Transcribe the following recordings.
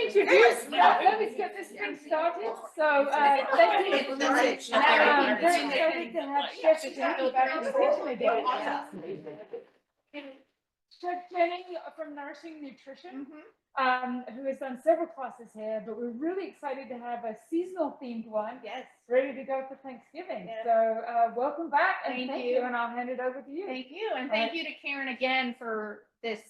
introduce, let me get this thing started. So, thank you. I'm very excited to have Chef Jenny back in the kitchen again. Chef Jenny from Nourishing Nutrition, who has done several classes here, but we're really excited to have a seasonal themed one. Yes. Ready to go for Thanksgiving. Yes. So, welcome back and Thank you. and I'll hand it over to you. Thank you, and thank you to Karen again for this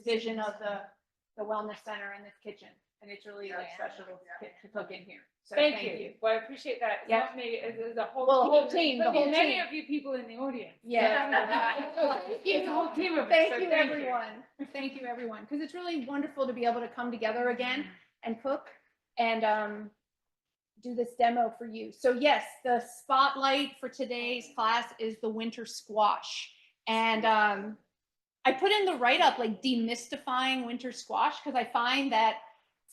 vision of the wellness center and this kitchen, and it's really special to cook in here. So Thank you. Well, I appreciate that. It's Yep. not me, it's the whole Well, team. the whole team, But the whole many team. of you people in the audience. Yeah. It's a whole team of us, Thank so you, everyone. Thank you, everyone, because it's really wonderful to be able to come together again and cook and do this demo for you. So yes, the spotlight for today's class is the winter squash, and I put in the write-up like demystifying winter squash, because I find that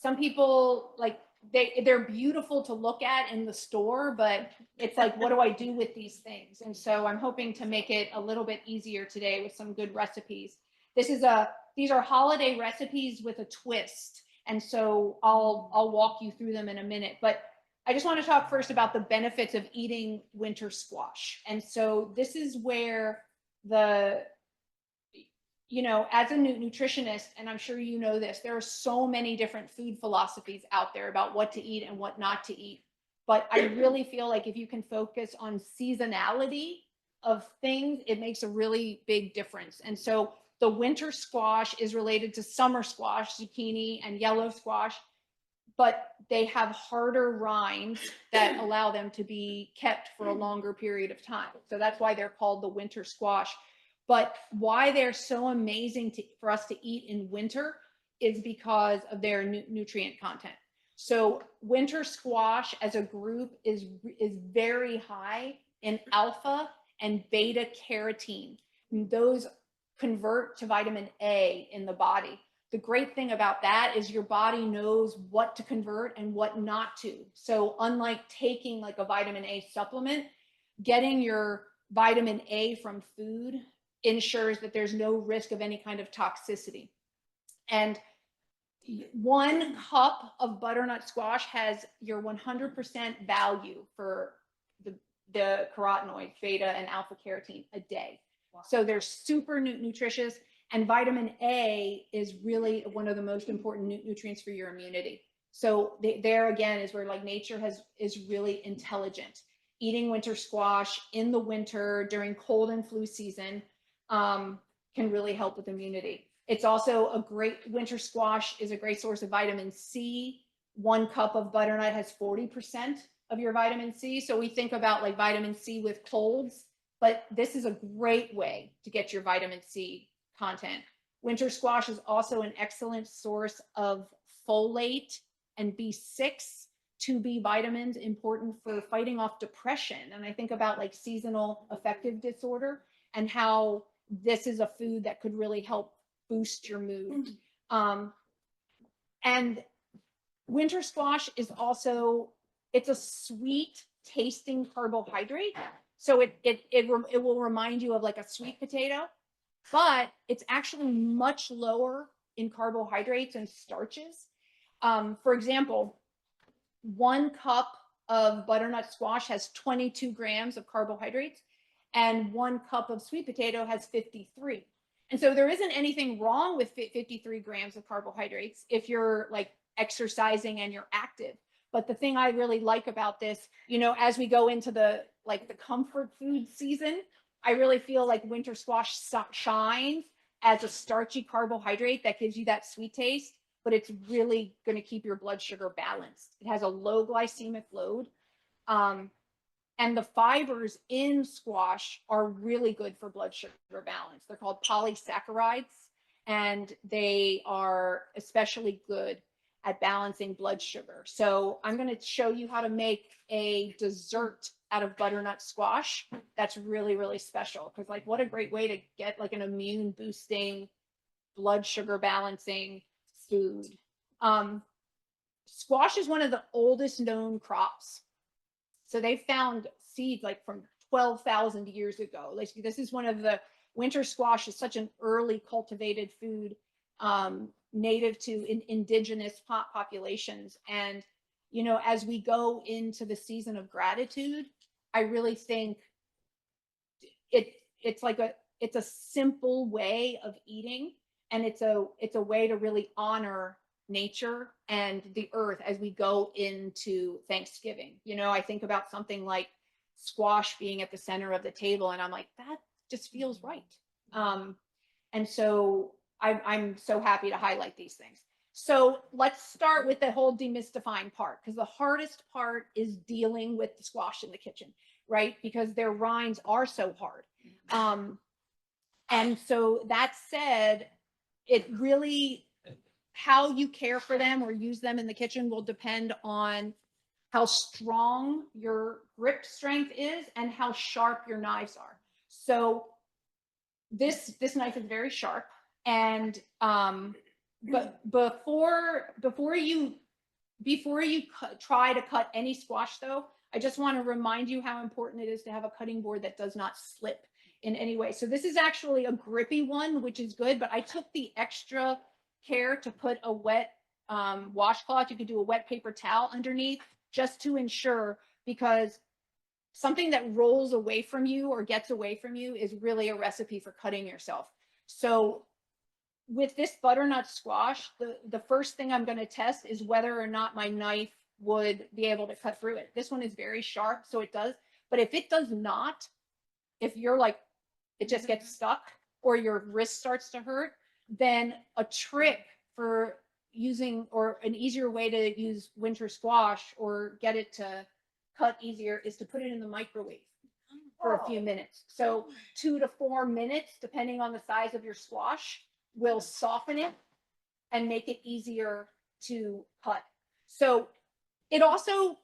some people like they're beautiful to look at in the store, but it's like, what do I do with these things? And so I'm hoping to make it a little bit easier today with some good recipes. These are holiday recipes with a twist, and so I'll walk you through them in a minute. But I just want to talk first about the benefits of eating winter squash. And so this is where as a nutritionist, and I'm sure you know this, there are so many different food philosophies out there about what to eat and what not to eat. But I really feel like if you can focus on seasonality of things, it makes a really big difference. And so the winter squash is related to summer squash, zucchini, and yellow squash, but they have harder rinds that allow them to be kept for a longer period of time. So that's why they're called the winter squash. But why they're so amazing for us to eat in winter is because of their nutrient content. So winter squash as a group is very high in alpha and beta carotene. Those convert to vitamin A in the body. The great thing about that is your body knows what to convert and what not to. So unlike taking like a vitamin A supplement, getting your vitamin A from food ensures that there's no risk of any kind of toxicity. And 1 cup of butternut squash has your 100% value for the carotenoids, beta and alpha carotene a day. Wow. So they're super nutritious. And vitamin A is really one of the most important nutrients for your immunity. So there again is where like nature is really intelligent. Eating winter squash in the winter during cold and flu season can really help with immunity. It's also winter squash is a great source of vitamin C. 1 cup of butternut has 40% of your vitamin C. So we think about like vitamin C with colds, but this is a great way to get your vitamin C content. Winter squash is also an excellent source of folate and B6, 2B vitamins, important for fighting off depression. And I think about like seasonal affective disorder and how this is a food that could really help boost your mood. And winter squash is also, it's a sweet tasting carbohydrate. So it will remind you of like a sweet potato, but it's actually much lower in carbohydrates and starches. For example, 1 cup of butternut squash has 22 grams of carbohydrates, and 1 cup of sweet potato has 53. And so there isn't anything wrong with 53 grams of carbohydrates if you're like exercising and you're active. But the thing I really like about this, as we go into the comfort food season, I really feel like winter squash shines as a starchy carbohydrate that gives you that sweet taste, but it's really going to keep your blood sugar balanced. It has a low glycemic load. And the fibers in squash are really good for blood sugar balance. They're called polysaccharides, and they are especially good at balancing blood sugar. So I'm going to show you how to make a dessert out of butternut squash. That's really, really special, because like what a great way to get like an immune boosting, blood sugar balancing food. Squash is one of the oldest known crops. So they found seeds like from 12,000 years ago. Like this is one of the winter squash is such an early cultivated food. native to indigenous populations. And, you know, as we go into the season of gratitude, I really think it's like it's a simple way of eating, and it's a way to really honor nature and the earth as we go into Thanksgiving. You know, I think about something like squash being at the center of the table, and I'm like, that just feels right. And so I'm so happy to highlight these things. So let's start with the whole demystifying part, because the hardest part is dealing with the squash in the kitchen, right? Because their rinds are so hard. And so that said, it really, how you care for them or use them in the kitchen will depend on how strong your grip strength is and how sharp your knives are. So this knife is very sharp, and but before you try to cut any squash, though, I just want to remind you how important it is to have a cutting board that does not slip in any way. So this is actually a grippy one, which is good, but I took the extra care to put a wet washcloth. You could do a wet paper towel underneath, just to ensure, because something that rolls away from you or gets away from you is really a recipe for cutting yourself. So with this butternut squash, the first thing I'm going to test is whether or not my knife would be able to cut through it. This one is very sharp, so it does. But if it does not, if you're like, it just gets stuck or your wrist starts to hurt, then a trick for using, or an easier way to use winter squash or get it to cut easier, is to put it in the microwave for a few minutes. So 2 to 4 minutes, depending on the size of your squash, will soften it and make it easier to cut. So it also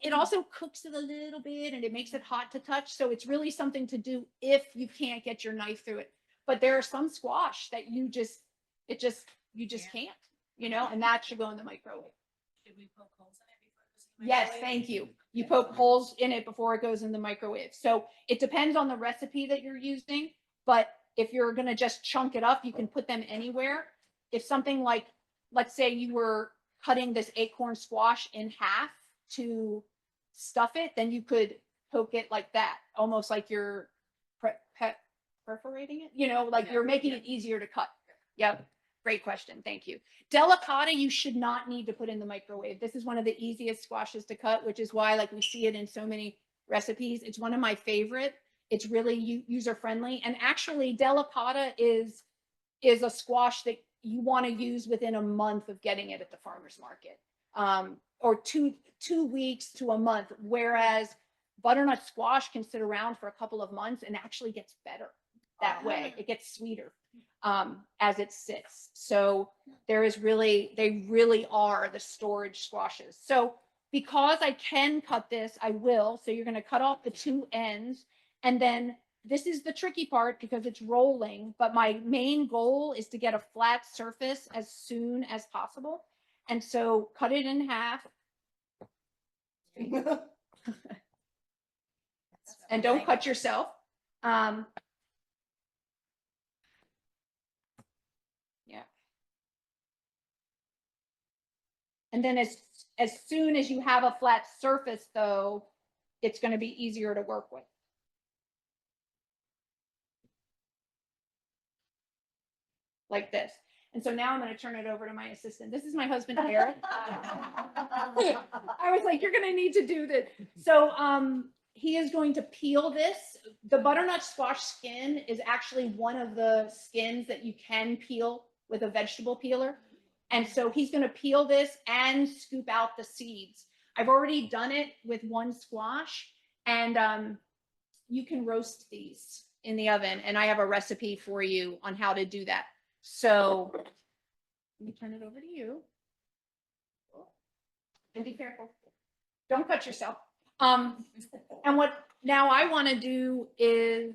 cooks it a little bit, and it makes it hot to touch. So it's really something to do if you can't get your knife through it. But there are some squash that you just can't, you know, and that should go in the microwave. Should we poke holes in it before it goes in the Yes, microwave? thank you. You poke holes in it before it goes in the microwave. So it depends on the recipe that you're using, but if you're going to just chunk it up, you can put them anywhere. If something like, let's say you were cutting this acorn squash in half to stuff it, then you could poke it like that, almost like you're perforating it, you know, like you're making it easier to cut. Yep. Great question. Thank you. Delicata, you should not need to put in the microwave. This is one of the easiest squashes to cut, which is why, like, we see it in so many recipes. It's one of my favorite. It's really user friendly. And actually, delicata is a squash that you want to use within a month of getting it at the farmer's market, or two weeks to a month. Whereas butternut squash can sit around for a couple of months and actually gets better that way. It gets sweeter as it sits. So they really are the storage squashes. So because I can cut this, I will. So you're going to cut off the two ends, and then this is the tricky part because it's rolling, but my main goal is to get a flat surface as soon as possible. And so cut it in half. And don't cut yourself. Yeah. And then as soon as you have a flat surface, though, it's going to be easier to work with. Like this. And so now I'm going to turn it over to my assistant. This is my husband, Eric. I was like, you're going to need to do this. So he is going to peel this. The butternut squash skin is actually one of the skins that you can peel with a vegetable peeler. And so he's going to peel this and scoop out the seeds. I've already done it with one squash, and you can roast these in the oven. And I have a recipe for you on how to do that. So let me turn it over to you. And be careful. Don't cut yourself. And what now I want to do is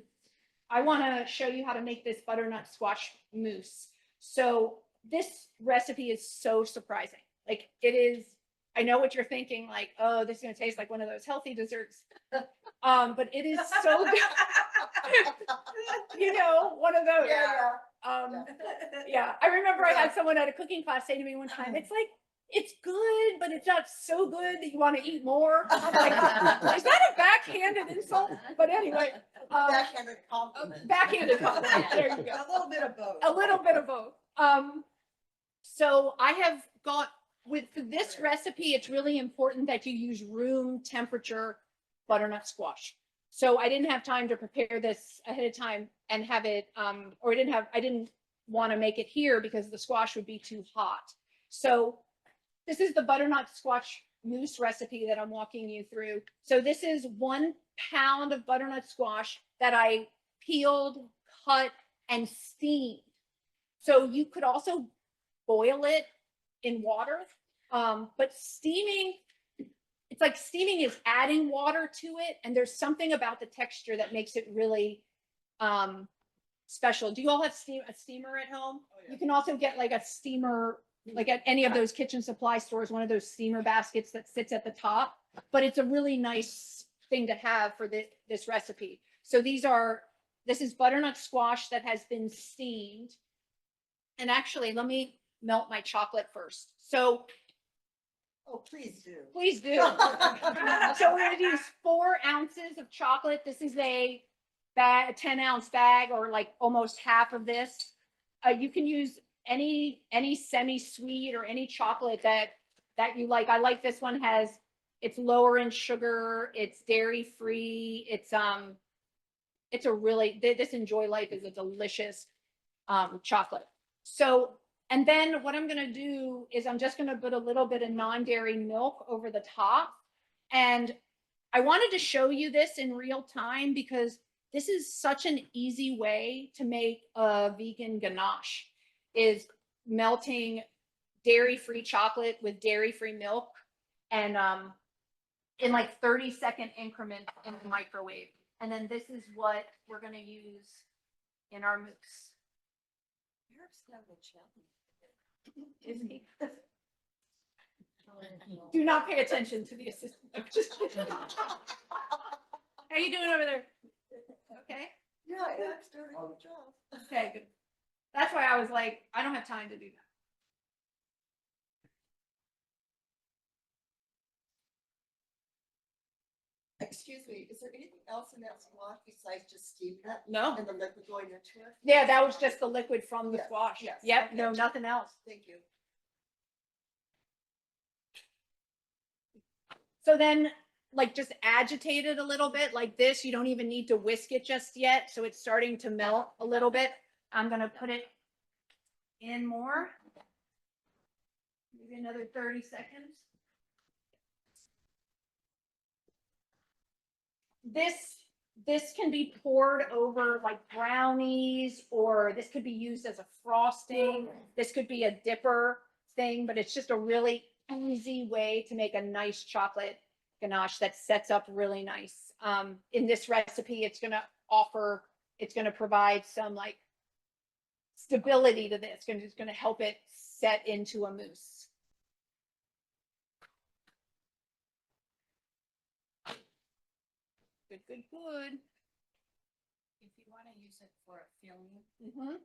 I want to show you how to make this butternut squash mousse. So this recipe is so surprising. Like, it is, I know what you're thinking, like, oh, this is going to taste like one of those healthy desserts. But it is so good. You know, one of those. Yeah. Yeah, I remember I had someone at a cooking class say to me one time, it's like, it's good, but it's not so good that you want to eat more. I'm like, is that a backhanded insult? But anyway, Backhanded compliment. backhanded compliment. There you go. A little bit of both. A little bit of both. So I have got for this recipe, it's really important that you use room temperature butternut squash. So I didn't have time to prepare this ahead of time and have it, or I didn't want to make it here because the squash would be too hot. So this is the butternut squash mousse recipe that I'm walking you through. So this is 1 pound of butternut squash that I peeled, cut, and steamed. So you could also boil it in water, but steaming, it's like steaming is adding water to it, and there's something about the texture that makes it really special. Do you all have a steamer at home? Oh, yeah. You can also get like a steamer, like at any of those kitchen supply stores, one of those steamer baskets that sits at the top, but it's a really nice thing to have for this recipe. So this is butternut squash that has been steamed. And actually, let me melt my chocolate first. So Oh, please do. please do. So we're gonna use 4 ounces of chocolate. This is a 10-ounce bag, or like almost half of this. You can use any semi-sweet or any chocolate that you like. I like this one. It's lower in sugar. It's dairy free. It's a really, this Enjoy Life is a delicious chocolate. So, and then what I'm going to do is I'm just going to put a little bit of non-dairy milk over the top. And I wanted to show you this in real time because this is such an easy way to make a vegan ganache, is melting dairy-free chocolate with dairy-free milk and in like 30-second increments in the microwave. And then this is what we're going to use in our mousse. Is he? Do not pay attention to the assistant. How you doing over there? Okay. Yeah, that's doing a good job. Okay, good. That's why I was like, I don't have time to do that. Excuse me, is there anything else in that squash besides just steam it No. and the liquid going into it? Yeah, that was just the liquid from the Yes, squash. yes, Yep, okay. no, nothing else. Thank you. So then, like, just agitate it a little bit like this. You don't even need to whisk it just yet. So it's starting to melt a little bit. I'm going to put it in more. Maybe another 30 seconds. This can be poured over like brownies, or this could be used as a frosting. This could be a dipper thing, but it's just a really easy way to make a nice chocolate ganache that sets up really nice. In this recipe, it's going to provide some like stability to this. It's going to help it set into a mousse. Good, good, good. If you want to use it for a filling, Mm-hmm.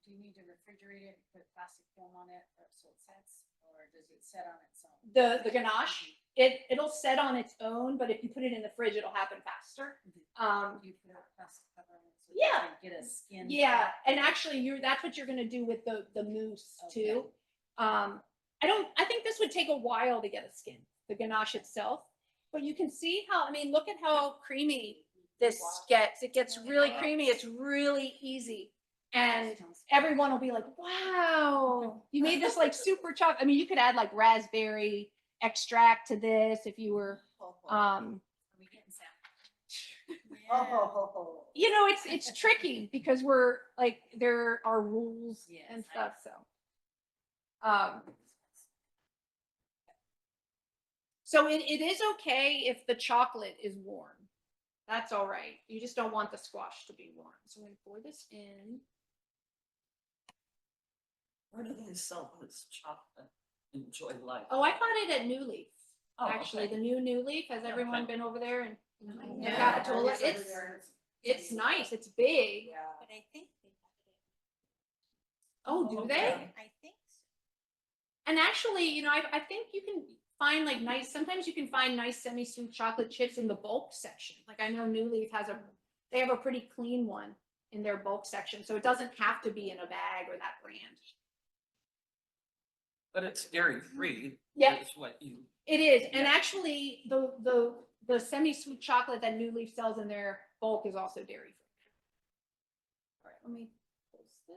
do you need to refrigerate it, put plastic film on it, or so it sets, or does it set on its own? The ganache, it'll set on its own, but if you put it in the fridge, it'll happen faster. You put a plastic cover on it so Yeah. you can get a skin. Yeah, and actually, that's what you're gonna do with the mousse too. I think this would take a while to get a skin, the ganache itself, but you can see how, I mean, look at how creamy this gets. It gets really creamy. It's really easy. And everyone will be like, wow, you made this like super chocolate. I mean, you could add like raspberry extract to this if you were, Are we getting sound? Oh. you know, it's tricky because we're like, there are rules Yes, and I stuff. So it is okay if the chocolate is warm. That's all right. You just don't want the squash to be warm. So I'm going to pour this in. Where do they sell this chocolate? Enjoy Life. Oh, I got it at New Leaf. Oh, Actually, okay. the New Leaf. Has everyone been over there? And Yeah. Capitola? It's nice. It's big. Yeah. But I think they Oh, do they? I think so. And actually, I think you can find like sometimes you can find nice semi-sweet chocolate chips in the bulk section. Like I know New Leaf they have a pretty clean one in their bulk section. So it doesn't have to be in a bag or that brand. But it's dairy free. Yeah. Is what you, It is. And Yeah. actually the semi-sweet chocolate that New Leaf sells in their bulk is also dairy free. All right, let me post this.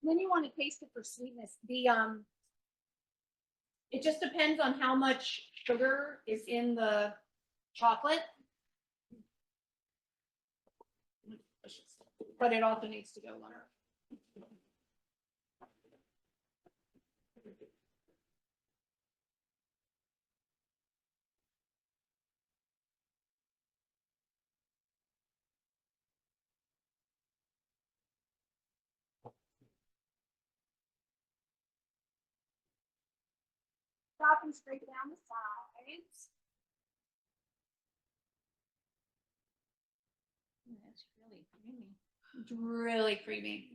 Then you want to taste it for sweetness. It just depends on how much sugar is in the chocolate. But it also needs to go lower. Dropping straight down the sides. That's really creamy. It's really creamy.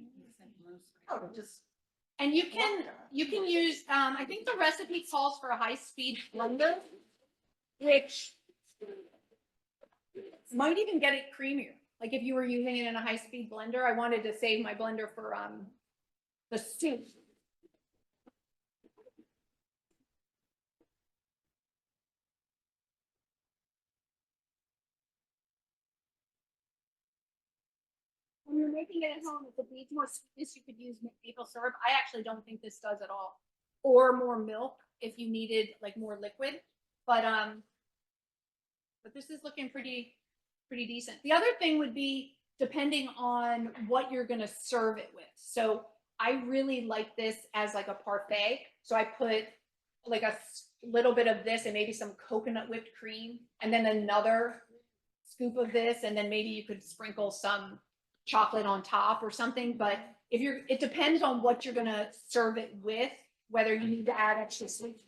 Oh, just. And you can use, I think the recipe calls for a high-speed blender, which might even get it creamier. Like if you were using it in a high-speed blender, I wanted to save my blender for the soup. When you're making it at home, if it needs more sweetness, you could use maple syrup. I actually don't think this does at all. Or more milk if you needed like more liquid. But this is looking pretty decent. The other thing would be depending on what you're gonna serve it with. So I really like this as like a parfait. So I put like a little bit of this and maybe some coconut whipped cream and then another scoop of this, and then maybe you could sprinkle some chocolate on top or something. But it depends on what you're gonna serve it with, whether you need to add extra sweetness.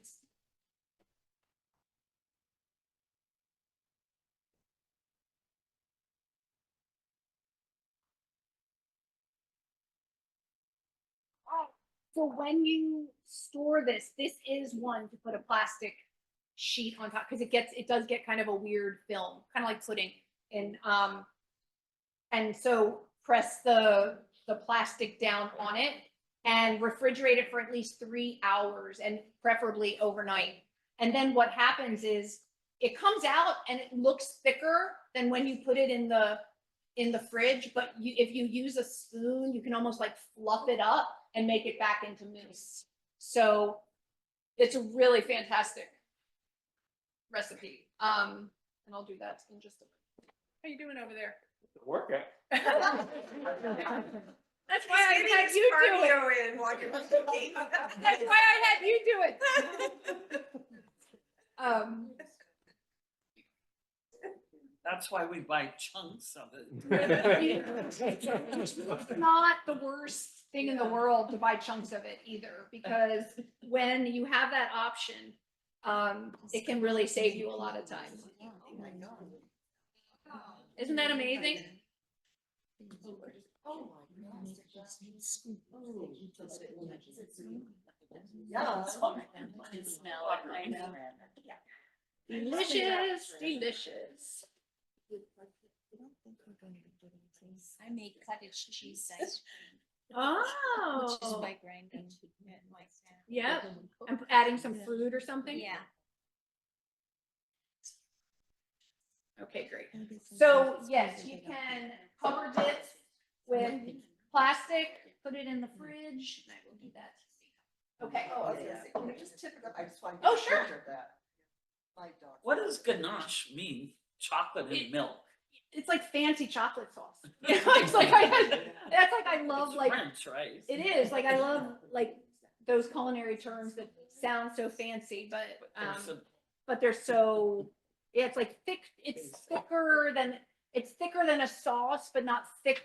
So when you store this is one to put a plastic sheet on top because it does get kind of a weird film, kind of like pudding. And so press the plastic down on it and refrigerate it for at least 3 hours and preferably overnight. And then what happens is it comes out and it looks thicker than when you put it in the fridge, but if you use a spoon, you can almost like fluff it up and make it back into mousse. So it's a really fantastic recipe. And I'll do that in just a minute. How you doing over there? Workout. That's why I had you do it. That's why I had you do it. that's why we buy chunks of it. It's not the worst thing in the world to buy chunks of it either, because when you have that option, it can really save you a lot of time. Oh my God. Isn't that amazing? Oh my God. Yeah. Delicious, delicious. I make cottage cheese ice Oh, cream, which is by grinding it myself. yeah. I'm adding some fruit or something. Yeah. Okay, great. So yes, you can cover this with plastic, put it in the fridge, and I will do that. Okay. Oh, I was gonna say, can you just tip it up? I just want to. Oh, sure. My dog. What does ganache mean? Chocolate and milk. It's like fancy chocolate sauce. It's like I love It's like French, right? it is like I love like those culinary terms that sound so fancy, There's some- but they're so Yeah, it's like thick, it's thicker than a sauce, but not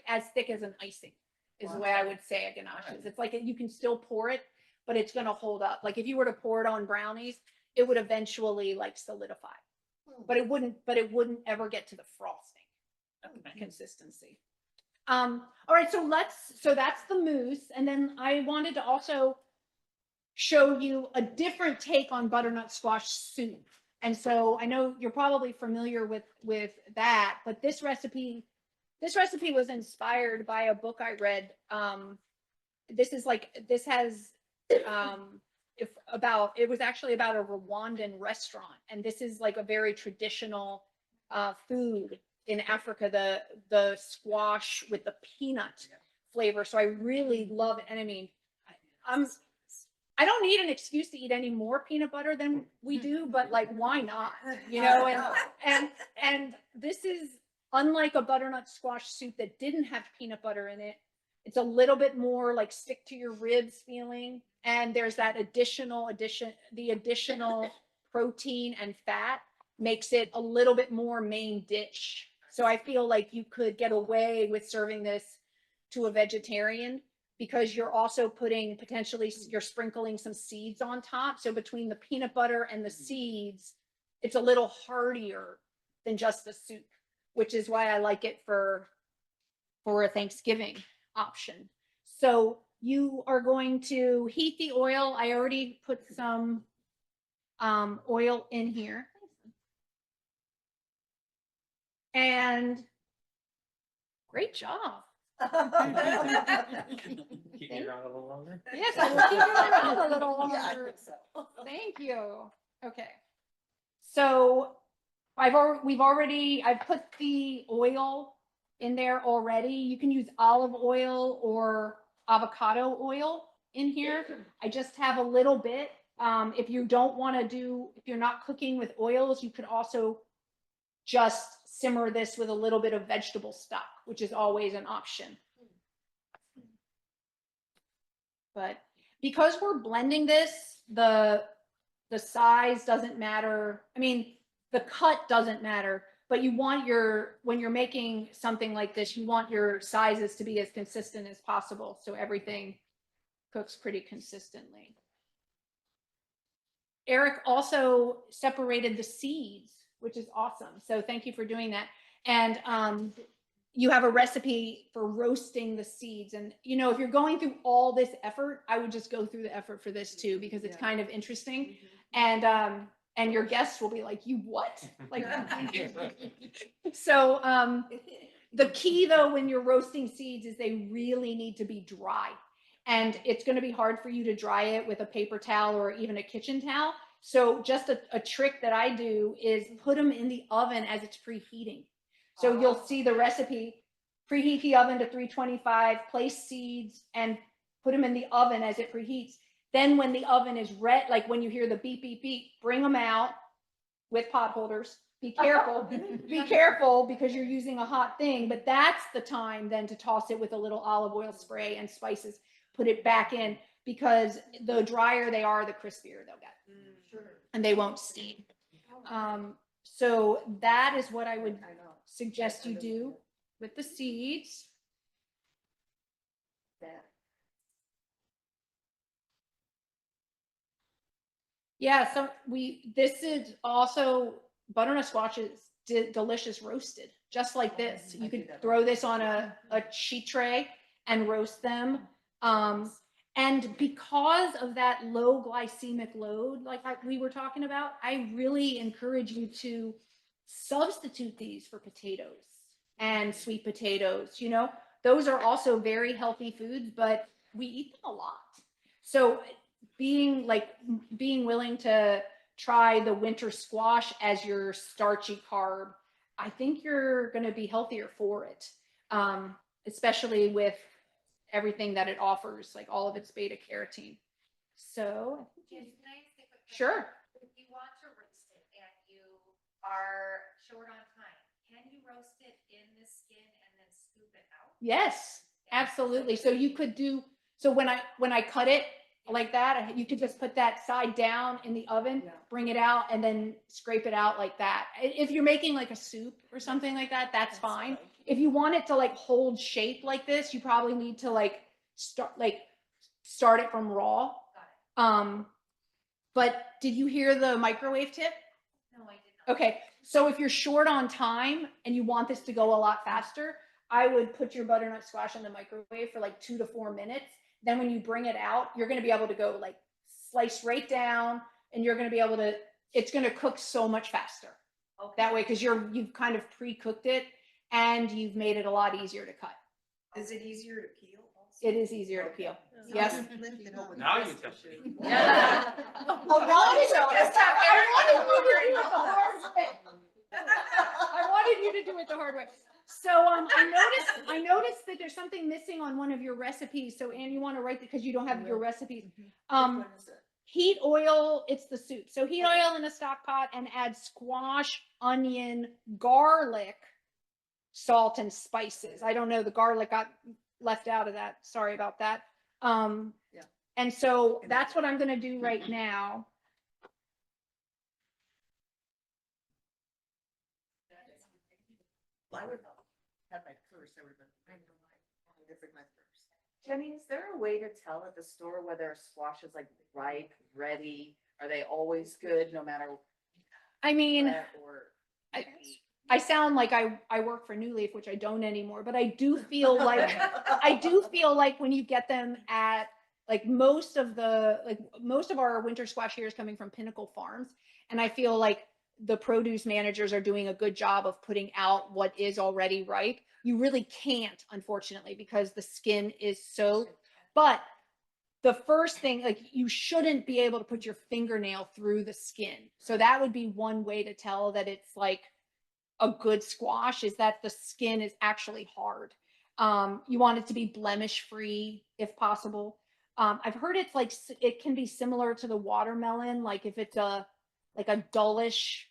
as thick as an icing, is the way I would say a ganache is. It's like, you can still pour it, but it's gonna hold up. Like if you were to pour it on brownies, it would eventually like solidify. But it wouldn't ever get to the frosting consistency. All right, so that's the mousse. And then I wanted to also show you a different take on butternut squash soup. And so I know you're probably familiar with that, but this recipe was inspired by a book I read. It was actually about a Rwandan restaurant, and this is like a very traditional food in Africa, the squash with the peanut flavor. So I really love it. And I mean, I don't need an excuse to eat any more peanut butter than we do, but like, why not? You know, and this is unlike a butternut squash soup that didn't have peanut butter in it. It's a little bit more like stick to your ribs feeling. And there's that additional protein and fat makes it a little bit more main dish. So I feel like you could get away with serving this to a vegetarian, because you're also you're sprinkling some seeds on top. So between the peanut butter and the seeds, it's a little heartier than just the soup, which is why I like it for a Thanksgiving option. So you are going to heat the oil. I already put some oil in here. And great job. Keep me around a little longer. Yes, I will keep you around a little Yeah, I longer. think so. Thank you. Okay. So I've put the oil in there already. You can use olive oil or avocado oil in here. I just have a little bit. If you're not cooking with oils, you could also just simmer this with a little bit of vegetable stock, which is always an option. But because we're blending this, the size doesn't matter. I mean, the cut doesn't matter, but when you're making something like this, you want your sizes to be as consistent as possible, so everything cooks pretty consistently. Eric also separated the seeds, which is awesome. So thank you for doing that. And you have a recipe for roasting the seeds. And, you know, if you're going through all this effort, I would just go through the effort for this too, because it's kind of interesting. And your guests will be like, you what? Like, so the key though, when you're roasting seeds, is they really need to be dry. And it's going to be hard for you to dry it with a paper towel or even a kitchen towel. So just a trick that I do is put them in the oven as it's preheating. So you'll see the recipe, preheat the oven to 325, place seeds and put them in the oven as it preheats. Then when the oven is red, like when you hear the beep, beep, beep, bring them out with pot holders. Be careful, be careful, because you're using a hot thing, but that's the time then to toss it with a little olive oil spray and spices, put it back in, because the drier they are, the crispier they'll get. And they won't steam. So that is what I would suggest you do with the seeds. Yeah, so this is also butternut squash is delicious roasted, just like this. You could throw this on a sheet tray and roast them. And because of that low glycemic load, like we were talking about, I really encourage you to substitute these for potatoes and sweet potatoes. You know, those are also very healthy foods, but we eat them a lot. So being willing to try the winter squash as your starchy carb, I think you're going to be healthier for it, especially with everything that it offers, like all of its beta carotene. So sure. If you want to roast it and you are short on time, can you roast it in the skin and then scoop it out? Yes, absolutely. So you could do, so when I cut it, like that. You could just put that side down in the oven, bring it out, and then scrape it out like that. If you're making like a soup or something like that, that's fine. If you want it to like hold shape like this, you probably need to like start it from raw. But did you hear the microwave tip? No, I did not. Okay, so if you're short on time and you want this to go a lot faster, I would put your butternut squash in the microwave for like 2 to 4 minutes. Then when you bring it out, you're gonna be able to go like slice right down, and you're gonna be able to, it's gonna cook so much faster. That way, because you've kind of pre-cooked it and you've made it a lot easier to cut. Is it easier to peel also? It is easier to peel. Yes. Now you tell me. Yeah. Oh, now you know. I wanted you to do it the hard way. So I noticed that there's something missing on one of your recipes. So Anne, you want to write it because you don't have your recipes. What is it? Heat oil, it's the soup. So heat oil in a stock pot and add squash, onion, garlic, salt, and spices. I don't know, the garlic got left out of that. Sorry about that. And so that's what I'm gonna do right now. I would have my purse, I would have been, different my purse. Jenny, is there a way to tell at the store whether a squash is like ripe, ready? Are they always good no matter I mean, what, or? I sound like I work for New Leaf, which I don't anymore, but I do feel like when you get them at like most of our winter squash here is coming from Pinnacle Farms. And I feel like the produce managers are doing a good job of putting out what is already ripe. You really can't, unfortunately, because the skin is so, but the first thing, like you shouldn't be able to put your fingernail through the skin. So that would be one way to tell that it's like a good squash, is that the skin is actually hard. You want it to be blemish free if possible. I've heard it's like, it can be similar to the watermelon. Like if it's like a dullish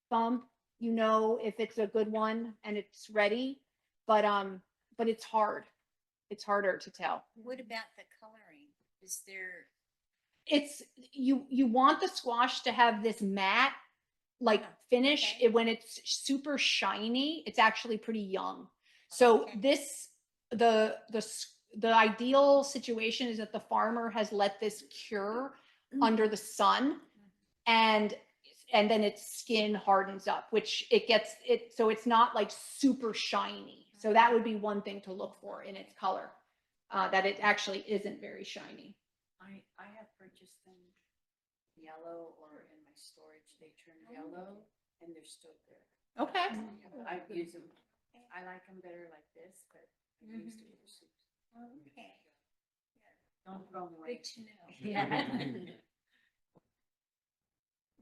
thump, you know, if it's a good one and it's ready, but it's hard. It's harder to tell. What about the coloring? Is there? It's, you want the squash to have this matte, like finish. Okay. When it's super shiny, it's actually pretty young. So the ideal situation is that the farmer has let this cure under the sun, and then its skin hardens up, which so it's not like super shiny. So that would be one thing to look for in its color, that it actually isn't very shiny. I have purchased them yellow, or in my storage, they turn yellow and they're still good. Okay. I've used them. I like them better like this, but I've used them for soups. Okay. Don't throw them away. Good to know.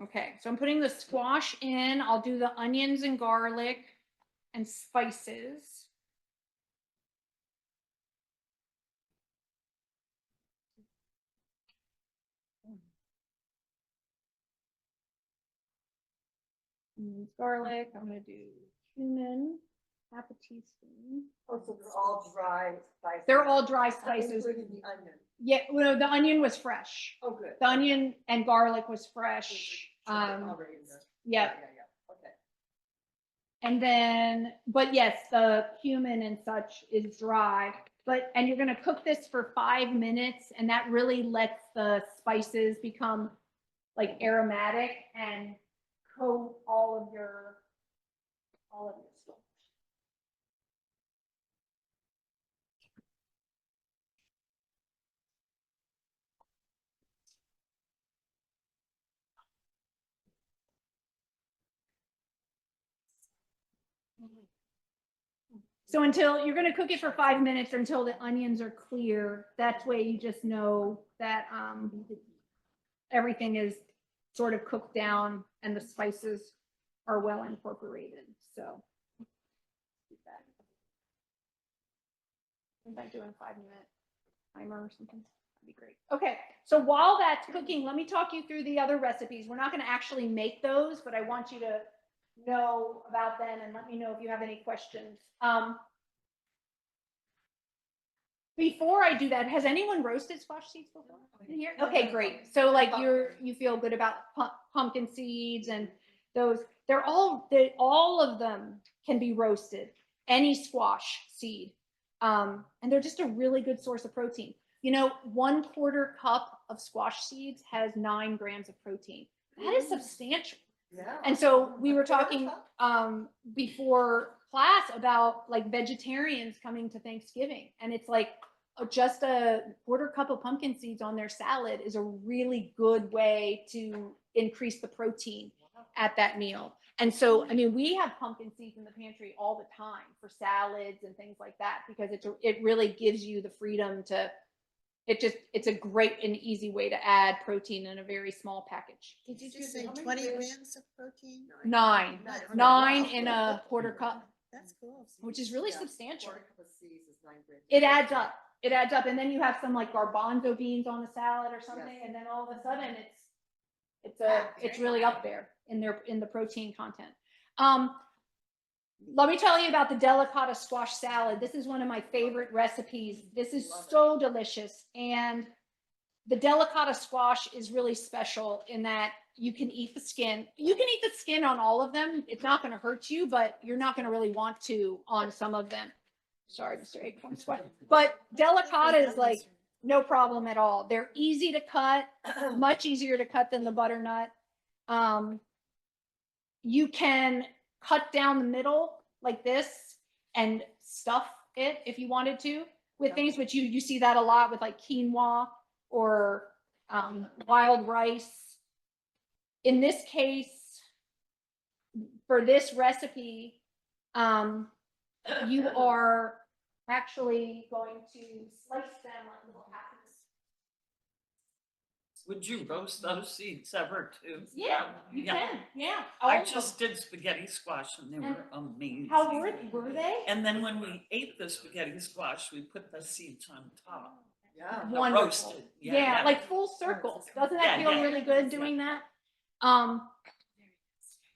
Okay, so I'm putting the squash in. I'll do the onions and garlic and spices. Garlic, I'm gonna do cumin, half a teaspoon. Oh, so they're all dry spices. They're all dry spices. Including the onion. Yeah, well, the onion was fresh. Oh, good. The onion and garlic was fresh. Already in there. Yeah. Okay. And then, but yes, the cumin and such is dry. And you're gonna cook this for 5 minutes, and that really lets the spices become like aromatic and coat all of your stuff. So until you're going to cook it for 5 minutes or until the onions are clear, that way you just know that everything is sort of cooked down and the spices are well incorporated. So am I doing 5-minute timer or something? That'd be great. Okay, so while that's cooking, let me talk you through the other recipes. We're not going to actually make those, but I want you to know about them and let me know if you have any questions. Before I do that, has anyone roasted squash seeds before in here? Okay, great. So like you feel good about pumpkin seeds and those, all of them can be roasted, any squash seed. And they're just a really good source of protein. You know, 1/4 cup of squash seeds has 9 grams of protein. That is substantial. Yeah. And so we were talking before class about like vegetarians coming to Thanksgiving, and it's like just a 1/4 cup of pumpkin seeds on their salad is a really good way to increase the protein at that meal. And so, I mean, we have pumpkin seeds in the pantry all the time for salads and things like that, because it really gives you the freedom to, it's a great and easy way to add protein in a very small package. Did you just say 20 grams of protein? 9 in a 1/4 cup, That's cool. which is really Yeah. substantial. 1/4 cup of seeds is 9 grams. It adds up. It adds up. And then you have some like garbanzo beans on a salad or something, Yes. and then all of a sudden it's really up there in the protein content. Let me tell you about the delicata squash salad. This is one of my favorite recipes. This is so delicious. And the delicata squash is really special in that you can eat the skin. You can eat the skin on all of them. It's not going to hurt you, but you're not going to really want to on some of them. Sorry, Mr. Acorn Sweat. But delicata is like no problem at all. They're easy to cut, much easier to cut than the butternut. You can cut down the middle like this and stuff it if you wanted to with things, which you see that a lot with like quinoa or wild rice. In this case, for this recipe, you are actually going to slice them like little apples. Would you roast those seeds ever too? Yeah, you can. Yeah. I all of just them. did spaghetti squash and they And were amazing. How were they? And then when we ate the spaghetti squash, we put the seeds on top. Yeah. The Wonderful. roasted. Yeah, like full circle. Doesn't that Yeah, feel yeah. really good doing that?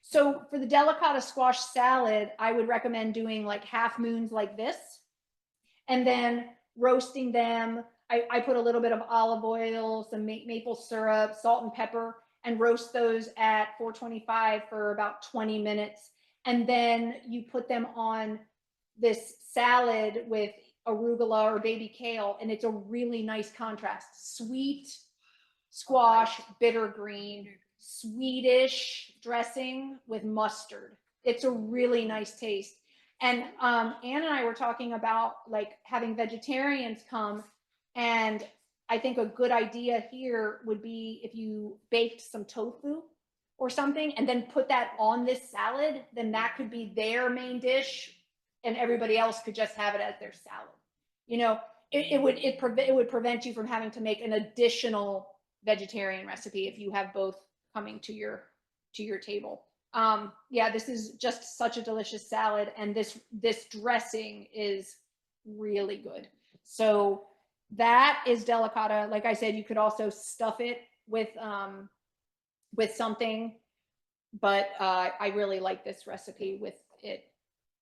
So for the delicata squash salad, I would recommend doing like half moons like this, and then roasting them. I put a little bit of olive oil, some maple syrup, salt and pepper, and roast those at 425 for about 20 minutes. And then you put them on this salad with arugula or baby kale, and it's a really nice contrast. Sweet squash, bitter green, Swedish dressing with mustard. It's a really nice taste. And Anne and I were talking about like having vegetarians come, and I think a good idea here would be if you baked some tofu or something and then put that on this salad, then that could be their main dish and everybody else could just have it as their salad. You know, it would prevent you from having to make an additional vegetarian recipe if you have both coming to your table. Yeah, this is just such a delicious salad, and this dressing is really good. So that is delicata. Like I said, you could also stuff it with something, but I really like this recipe with it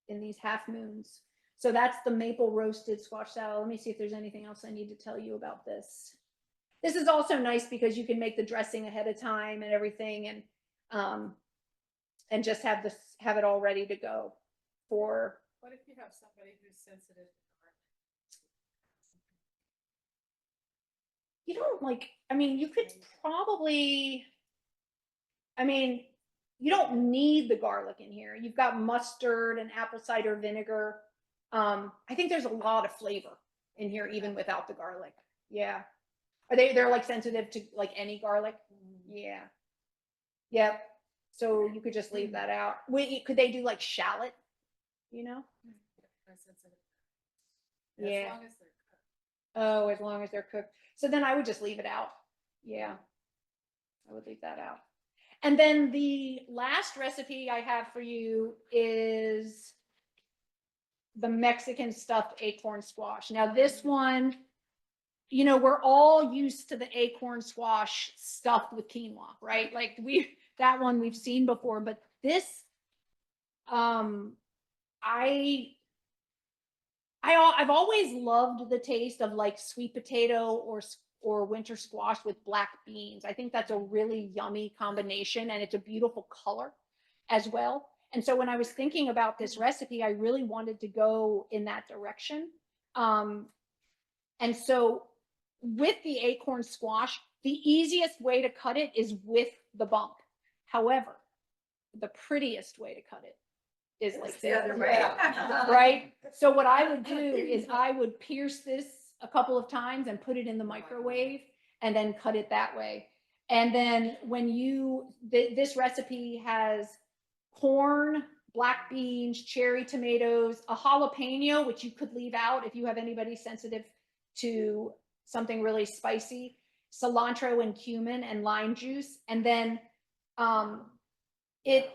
in these half moons. So that's the maple roasted squash salad. Let me see if there's anything else I need to tell you about this. This is also nice because you can make the dressing ahead of time and everything, and just have it all ready to go for. What if you have somebody who's sensitive to You don't like, I mean, you could probably, I mean, you don't need the garlic in here. You've got mustard and apple cider vinegar. I think there's a lot of flavor in here, even without the garlic. Yeah. They're like sensitive to like any garlic? Yeah. Yep. So you could just leave that out. Could they do like shallot? You know? sensitive? Yeah. As long as they're cooked. Oh, as long as they're cooked. So then I would just leave it out. Yeah. I would leave that out. And then the last recipe I have for you is the Mexican stuffed acorn squash. Now this one, you know, we're all used to the acorn squash stuffed with quinoa, right? Like that one we've seen before, but this, I I've always loved the taste of like sweet potato or winter squash with black beans. I think that's a really yummy combination and it's a beautiful color as well. And so when I was thinking about this recipe, I really wanted to go in that direction. And so with the acorn squash, the easiest way to cut it is with the bump. However, the prettiest way to cut it is like the other way, right? So what I would do is I would pierce this a couple of times and put it in the microwave and then cut it that way. And then when this recipe has corn, black beans, cherry tomatoes, a jalapeno, which you could leave out if you have anybody sensitive to something really spicy, cilantro and cumin and lime juice. And then it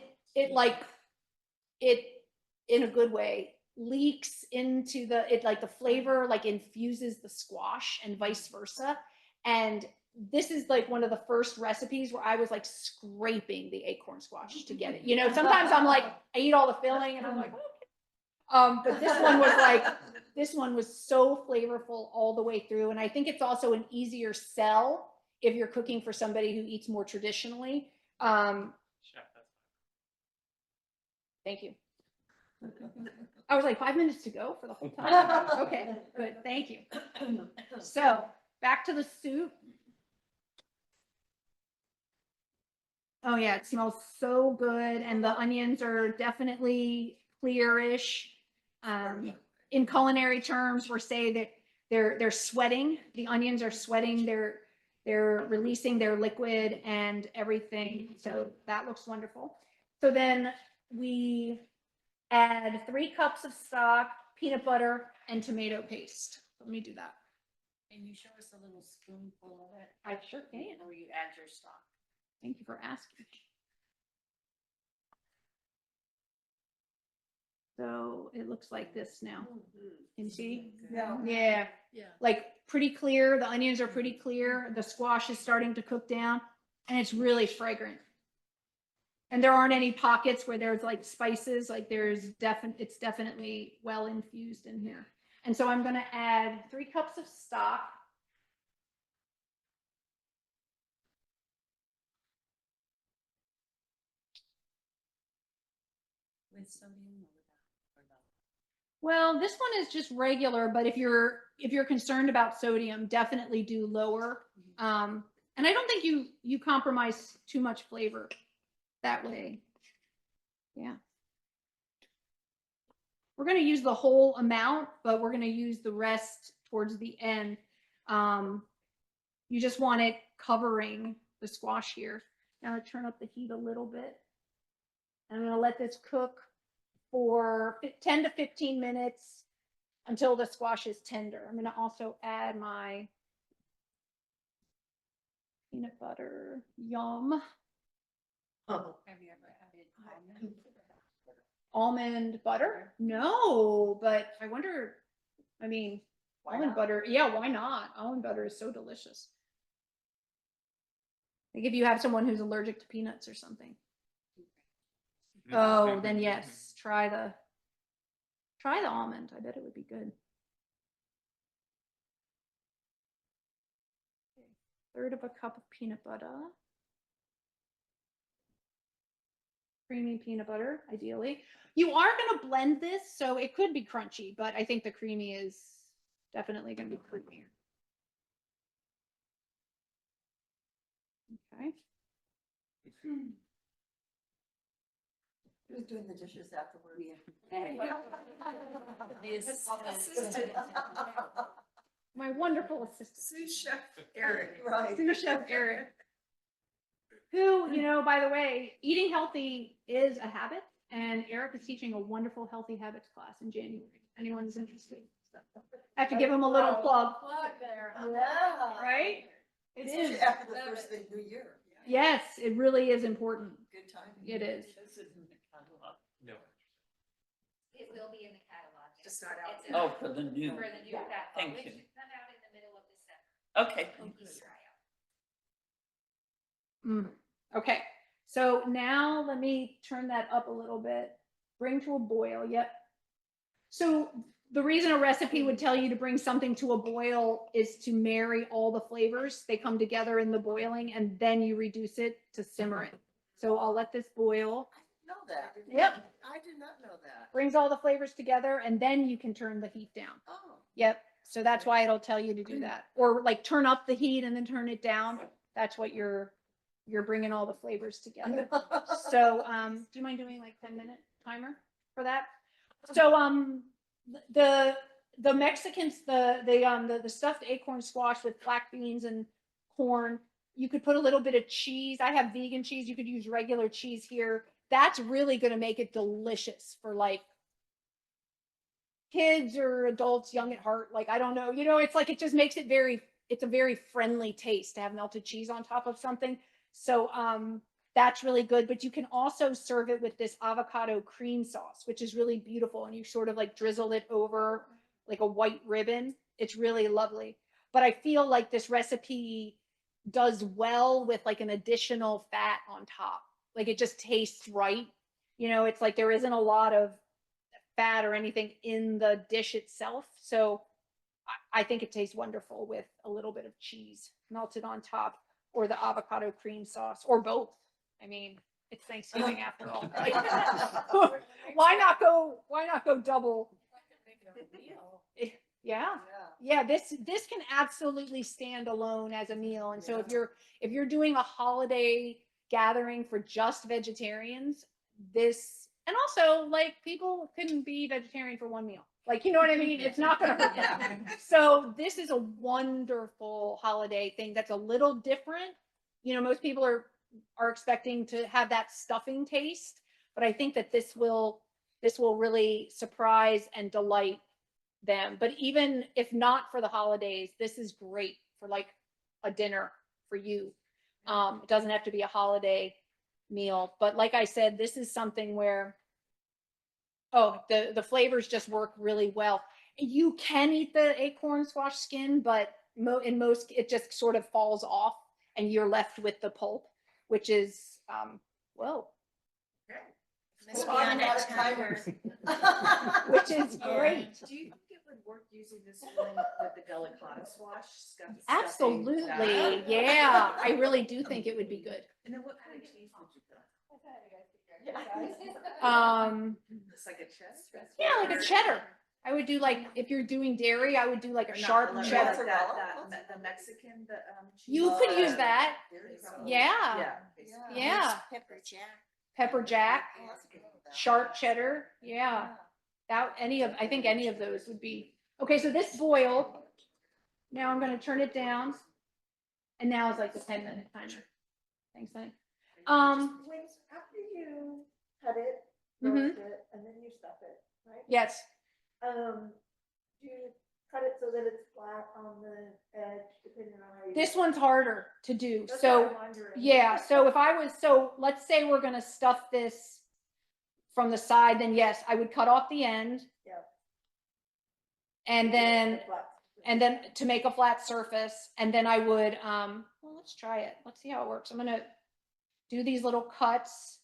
in a good way leaks into the flavor like infuses the squash and vice versa. And this is like one of the first recipes where I was like scraping the acorn squash to get it. You know, sometimes I'm like, I eat all the filling and I'm like, okay. But this one was so flavorful all the way through. And I think it's also an easier sell if you're cooking for somebody who eats more traditionally. Chef, that's Thank you. I was like 5 minutes to go for the whole time. Okay, good. Thank you. So back to the soup. Oh yeah, it smells so good. And the onions are definitely clearish. In culinary terms, we're saying that they're sweating. The onions are sweating. They're releasing their liquid and everything. So that looks wonderful. So then we add 3 cups of stock, peanut butter, and tomato paste. Let me do that. Can you show us a little spoonful of it? I sure can. Or you add your stock? Thank you for asking. So it looks like this now. Can you see? Yeah. Yeah, Yeah. like pretty clear. The onions are pretty clear. The squash is starting to cook down and it's really fragrant. And there aren't any pockets where there's like spices, like it's definitely well infused in here. And so I'm going to add 3 cups of stock. With sodium or without? Well, this one is just regular, but if you're concerned about sodium, definitely do lower. And I don't think you compromise too much flavor that way. Yeah. We're going to use the whole amount, but we're going to use the rest towards the end. You just want it covering the squash here. Now I turn up the heat a little bit. I'm going to let this cook for 10 to 15 minutes until the squash is tender. I'm going to also add my peanut butter. Yum. Have you ever added Almond butter? No, but I wonder, I mean, almond butter, yeah, why not? Almond butter is so delicious. Like if you have someone who's allergic to peanuts or something. Oh, then yes, try the almond. I bet it would be good. 1/3 cup of peanut butter. Creamy peanut butter, ideally. You are going to blend this, so it could be crunchy, but I think the creamy is definitely going to be creamier. Okay. Who's doing the dishes afterward? My wonderful assistant, Sous Chef Eric. Right. Sous Chef Eric, who, you know, by the way, eating healthy is a habit, and Eric is teaching a wonderful healthy habits class in January. Anyone's interested? I have to give him a little plug, Yeah. right? It Especially is. after the first of the new year. Yes, it really is important. Good time. It is. Is it in the catalog? No. It will be in the catalog. To start out. It's in Oh, for the new. For the new Yeah. catalog, Thank which you. should come out in the middle of December. Okay. Easter Mm, okay, so now let me turn that up a little bit. Bring to a boil. Yep. So the reason a recipe would tell you to bring something to a boil is to marry all the flavors. They come together in the boiling and then you reduce it to simmer it. So I'll let this boil. Know that. Yep. I did not know that. Brings all the flavors together and then you can turn the heat down. Oh. Yep. So that's why it'll tell you to do that. Or like turn up the heat and then turn it down. That's what you're bringing all the flavors together. So, do you mind doing like 10-minute timer for that? So, the Mexicans, the stuffed acorn squash with black beans and corn, you could put a little bit of cheese. I have vegan cheese. You could use regular cheese here. That's really going to make it delicious for like kids or adults, young at heart. Like, I don't know, it's like, it just makes it it's a very friendly taste to have melted cheese on top of something. So, that's really good, but you can also serve it with this avocado cream sauce, which is really beautiful. And you sort of like drizzle it over like a white ribbon. It's really lovely. But I feel like this recipe does well with like an additional fat on top. Like it just tastes right. It's like there isn't a lot of fat or anything in the dish itself. So I think it tastes wonderful with a little bit of cheese melted on top or the avocado cream sauce or both. I mean, it's Thanksgiving after all. Why not go double? Yeah. Yeah, this can absolutely stand alone as a meal. And so if you're doing a holiday gathering for just vegetarians, and also like people couldn't be vegetarian for one meal. Like, you know what I mean? It's not going to hurt them. So this is a wonderful holiday thing that's a little different. Most people are expecting to have that stuffing taste, but I think that this will really surprise and delight them. But even if not for the holidays, this is great for like a dinner for you. It doesn't have to be a holiday meal, but like I said, this is something where, the flavors just work really well. You can eat the acorn squash skin, but in most, it just sort of falls off and you're left with the pulp, which is, whoa. Must be on a timer. Which is great. Do you think it would work using this one with the delicata squash? Absolutely. Yeah. I really do think it would be good. And then what kind of cheese would you put? It's like a cheddar? Yeah, like a cheddar. I would do like, if you're doing dairy, I would do like a sharp Like cheddar. the Mexican, cheese. You could use that. Yeah. Yeah. Yeah. Pepper jack. Pepper jack, Oh, that's good with that. sharp cheddar. Yeah. I think any of those would be. Okay, so this boiled. Now I'm going to turn it down. And now it's like the 10-minute timer. Thanks, honey. Wait, after you cut it, Mhm. roast it, and then you stuff it, right? Yes. Do you cut it so that it's flat on the edge, depending on how you. This one's harder to do. That's So what I'm wondering. yeah, so let's say we're gonna stuff this from the side, then yes, I would cut off the end. Yeah. And then Flat. to make a flat surface, and then I would, well, let's try it. Let's see how it works. I'm gonna do these little cuts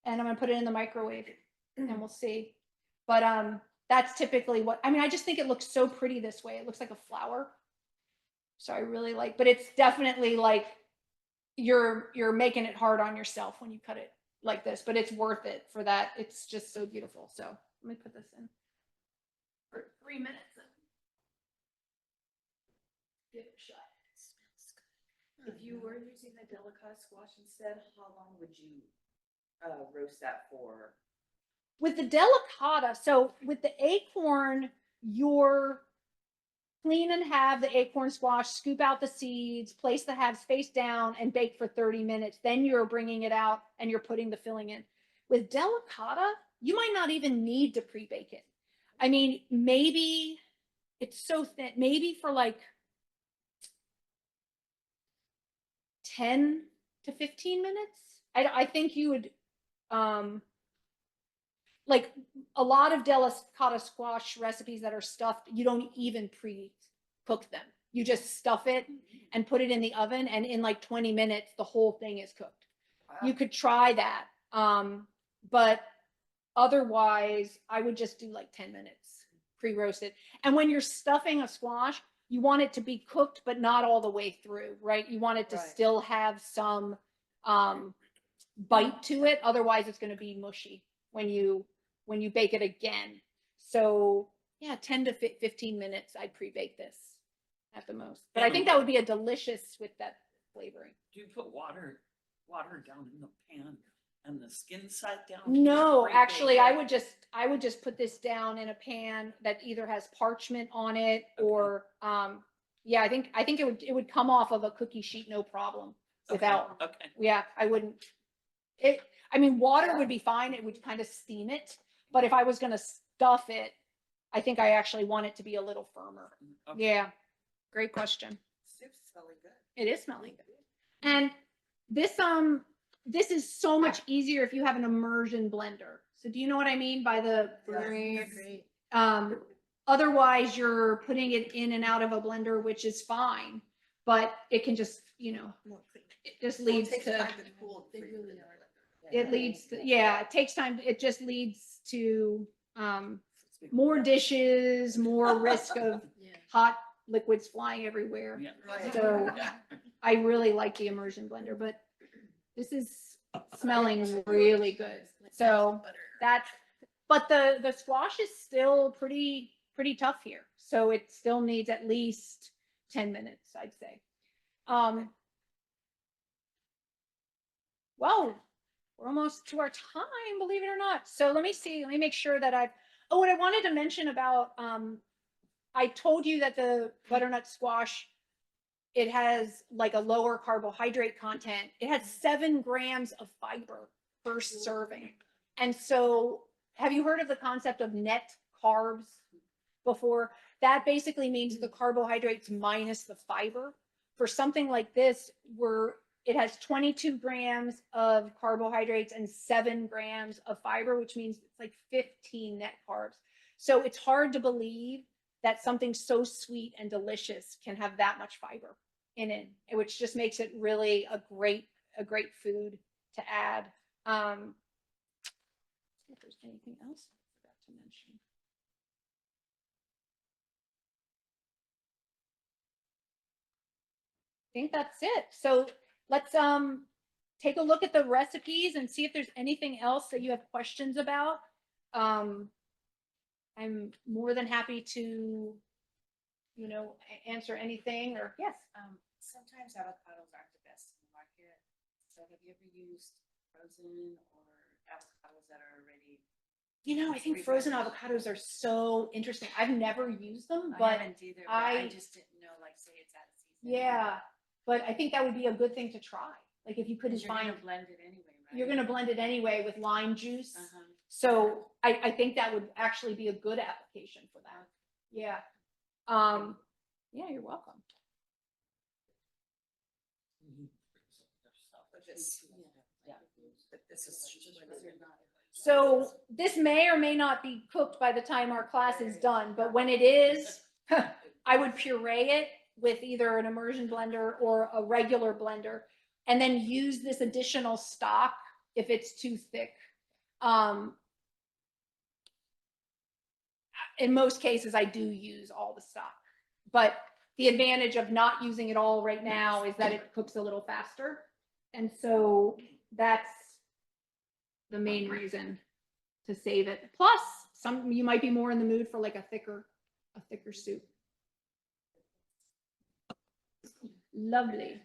and I'm gonna put it in the microwave and we'll see. But, that's typically I just think it looks so pretty this way. It looks like a flower. So I really but it's definitely like you're making it hard on yourself when you cut it like this, but it's worth it for that. It's just so beautiful. So let me put this in for 3 minutes. Give it a shot. If you were using the delicata squash instead, how long would you roast that for? With the delicata, so with the acorn, you're clean and have the acorn squash, scoop out the seeds, place the halves face down and bake for 30 minutes. Then you're bringing it out and you're putting the filling in. With delicata, you might not even need to pre-bake it. I mean, maybe it's so thin, maybe for like 10 to 15 minutes. I think you would, like a lot of delicata squash recipes that are stuffed, you don't even pre-cook them. You just stuff it and put it in the oven, and in like 20 minutes, the whole thing is cooked. Wow. You could try that. But otherwise, I would just do like 10 minutes pre-roasted. And when you're stuffing a squash, you want it to be cooked, but not all the way through, right? You want it to Right. still have some bite to it. Otherwise, it's going to be mushy when you bake it again. So yeah, 10 to 15 minutes. I'd pre-bake this at the most. But I think that would be a delicious with that flavoring. Do you put water down in the pan and the skin side down? No, before you actually, bake I would just put this down in a pan that either has parchment on it or, yeah, I think it would come off of a cookie sheet, no problem without, Okay. yeah, I wouldn't. I mean, water would be fine. It would kind of steam it, but if I was going to stuff it, I think I actually want it to be a little firmer. Okay. Yeah. Great question. Soup's smelling good. It is smelling good. And this is so much easier if you have an immersion blender. So do you know what I mean by the Great. otherwise you're putting it in and out of a blender, which is fine, but it can just, it just leads to, it leads to, yeah, it takes time. It just leads to more dishes, more risk of hot liquids flying everywhere. Yeah. So I really like the immersion blender, but this is smelling really good. So but the squash is still pretty tough here. So it still needs at least 10 minutes, I'd say. Well, we're almost to our time, believe it or not. So let me make sure that what I wanted to mention about, I told you that the butternut squash, it has like a lower carbohydrate content. It has 7 grams of fiber per serving. And so have you heard of the concept of net carbs before? That basically means the carbohydrates minus the fiber. For something like this, where it has 22 grams of carbohydrates and 7 grams of fiber, which means it's like 15 net carbs. So it's hard to believe that something so sweet and delicious can have that much fiber in it, which just makes it really a great food to add. If there's anything else I forgot to mention. I think that's it. So let's take a look at the recipes and see if there's anything else that you have questions about. I'm more than happy to, answer anything or yes. Sometimes avocados aren't the best in the market. So have you ever used frozen or avocados that are already? I think frozen avocados are so interesting. I've never used them, I but haven't either, but I I- just didn't know, like, say it's out of season. yeah, but I think that would be a good thing to try. Like if you couldn't 'Cause you're gonna find, blend it anyway, right? you're going to blend it anyway with lime juice. Uh-huh. So I think that would actually be a good application for that. Yeah. Yeah, you're welcome. But this, but this is. So this may or may not be cooked by the time our class is done, but when it is, I would puree it with either an immersion blender or a regular blender, and then use this additional stock if it's too thick. In most cases, I do use all the stock, but the advantage of not using it all right now is that it cooks a little faster. And so that's the main reason to save it. Plus, you might be more in the mood for like a thicker soup. Lovely.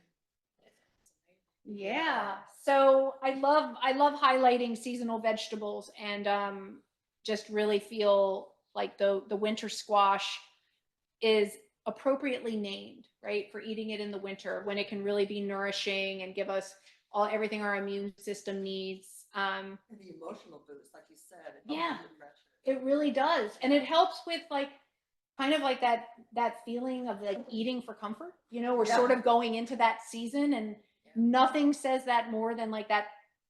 Yeah. So I love highlighting seasonal vegetables and just really feel like the winter squash is appropriately named, right? For eating it in the winter when it can really be nourishing and give us everything our immune system needs. And the emotional boost, like you said. It helps Yeah. with depression. It really does. And it helps with like, kind of like that feeling of like eating for comfort. We're sort of going into that season and nothing says that more than like that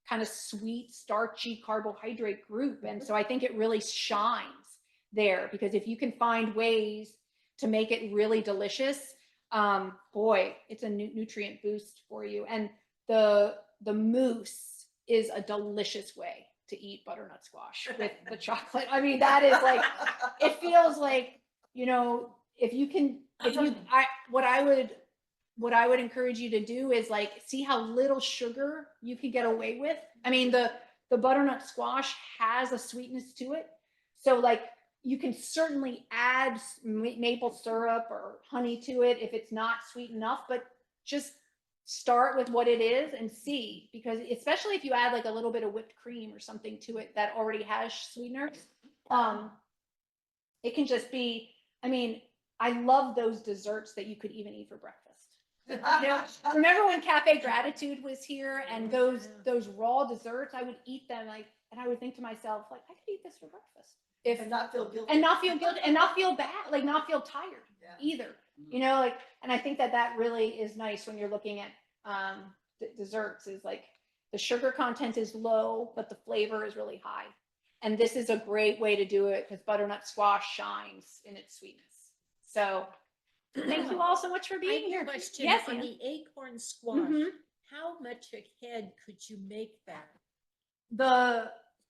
kind of sweet, starchy carbohydrate group. And so I think it really shines there because if you can find ways to make it really delicious, boy, it's a nutrient boost for you. And the mousse is a delicious way to eat butternut squash with the chocolate. I mean, that is like, it feels like, you know, if you can, what I would encourage you to do is like, see how little sugar you can get away with. I mean, the butternut squash has a sweetness to it. So like, you can certainly add maple syrup or honey to it if it's not sweet enough, but just start with what it is and see, because especially if you add like a little bit of whipped cream or something to it that already has sweeteners, it can just be, I mean, I love those desserts that you could even eat for breakfast. You know, remember when Cafe Gratitude was here and those raw desserts, I would eat them like, and I would think to myself, like, I could eat this for breakfast. And not feel guilty. And not feel guilty and not feel bad, like not feel tired either. You know, like, and I think that really is nice when you're looking at desserts, is like the sugar content is low, but the flavor is really high. And this is a great way to do it because butternut squash shines in its sweetness. So thank you all so much for being here. Question Yes, on Ann. the acorn squash. Mhm. How much ahead could you make that?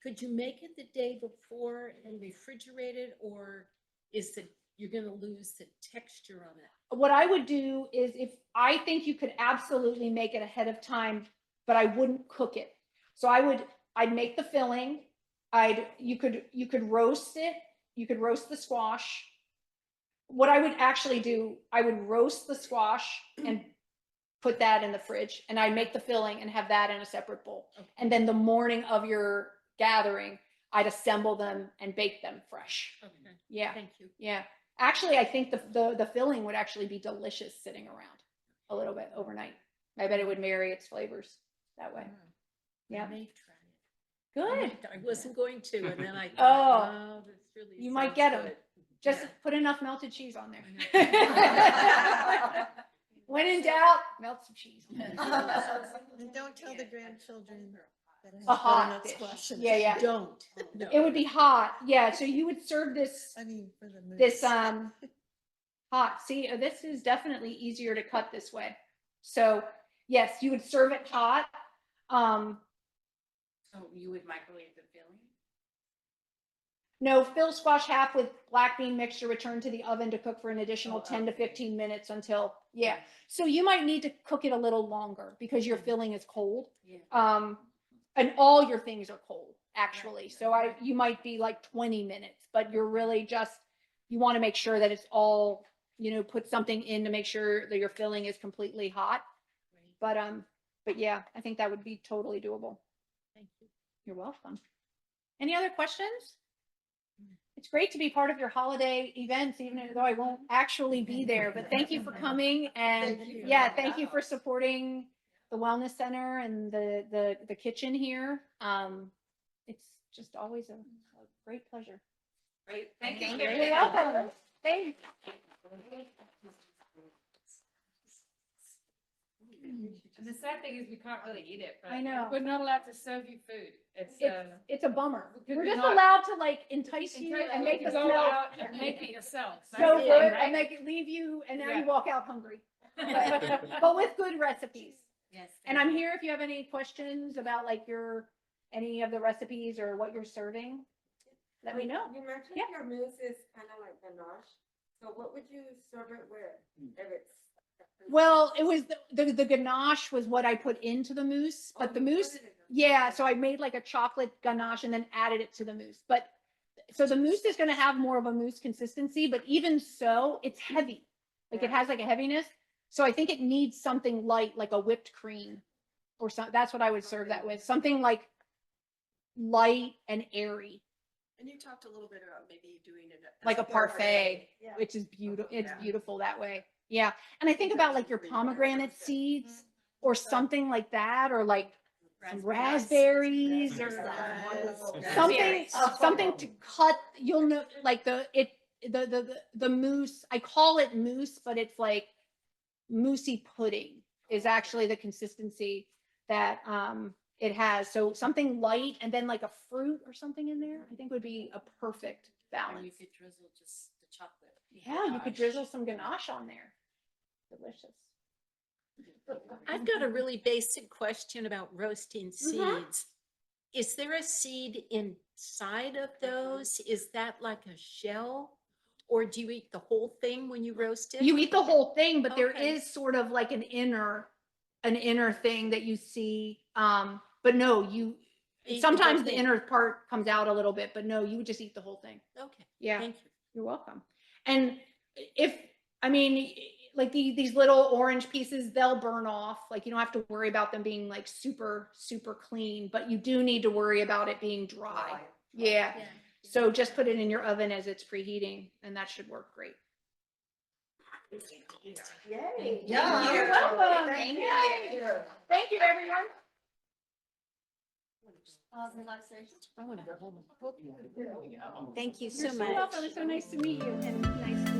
Could you make it the day before and refrigerate it, or is it you're going to lose the texture on it? What I would do is, if I think you could absolutely make it ahead of time, but I wouldn't cook it. So I'd make the filling. You could roast it. You could roast the squash. What I would actually do, I would roast the squash and put that in the fridge, and I'd make the filling and have that in a separate bowl. Okay. And then the morning of your gathering, I'd assemble them and bake them fresh. Okay. Yeah. Thank you. Yeah. Actually, I think the filling would actually be delicious sitting around a little bit overnight. I bet it would marry its flavors that way. Yeah. I may try it. Good. I wasn't going to, and then I Oh, thought, oh, this really you might sounds get 'em. good. Just Yeah. put enough melted cheese on there. I When in doubt, melt some cheese. And don't tell the grandchildren that it has A hot butternut dish. squash in it. Yeah, yeah. Don't. No. It would be hot. Yeah. So you would serve this I mean, for the moose. this hot. See, this is definitely easier to cut this way. So yes, you would serve it hot. So you would microwave the filling? No, fill squash half with black bean mixture, return to the oven to cook for an additional Oh, 10 to okay. 15 minutes until, yeah. So you might need to cook it a little longer because your filling is cold. Yeah. And all your things are cold, actually. Right. So you might be like 20 minutes, but you're really just, you want to make sure that it's all, you know, put something in to make sure that your filling is completely hot. But yeah, I think that would be totally doable. Thank you. You're welcome. Any other questions? It's great to be part of your holiday events, even though I won't actually be there, but thank you for coming. And Thank you. yeah, thank you for supporting the wellness center and the kitchen here. It's just always a great pleasure. Great. Thank you. You're welcome. Thanks. And the sad thing is we can't really eat it, but I know. we're not allowed to serve you food. It's a bummer. Because We're we're just not- allowed to like entice you and make the go smell out and make it yourself. so That's it, good right? and make it leave you, and now you Yeah. walk out hungry. But with good recipes. Yes. And I'm here if you have any questions about like any of the recipes or what you're serving, let me know. You mentioned Yeah. your mousse is kind of like ganache. So what would you serve it with if it's? Well, it was the ganache was what I put into the mousse, but the mousse, yeah, so I made like a chocolate ganache and then added it to the mousse. But so the mousse is going to have more of a mousse consistency, but even so, it's heavy. Like it has like a heaviness. So I think it needs something light, like a whipped cream or something. That's what I would serve that with. Something like light and airy, And you talked a little bit about maybe doing it as like a parfait, Yeah. which is beautiful. It's Yeah. beautiful that way. Yeah. And I think about like your pomegranate seeds or something like that, or like some raspberries or something to cut. You'll know, like the mousse, I call it mousse, but it's like moussey pudding is actually the consistency that it has. So something light and then like a fruit or something in there, I think would be a perfect And you balance. could drizzle just the chocolate. Yeah, you could drizzle some ganache on there. Delicious. I've got a really basic question about roasting seeds. is there a seed inside of those? Is that like a shell? Or do you eat the whole thing when you roast it? You eat the whole thing, but there Okay. is sort of like an inner thing that you see. But no, Eat the whole sometimes the thing. inner part comes out a little bit, but no, you would just eat the whole thing. Okay, Yeah. thank you. You're welcome. And I mean, like these little orange pieces, they'll burn off. Like you don't have to worry about them being like super, super clean, but you do need to worry about it being dry. Yeah. So just put it in your oven as it's preheating and that should work great. Yay. Yeah. You're welcome. Thank Yay. you. Thank you, everyone. I want to go home and cook. Thank you You're so so much. welcome. It's so nice to meet you and nice to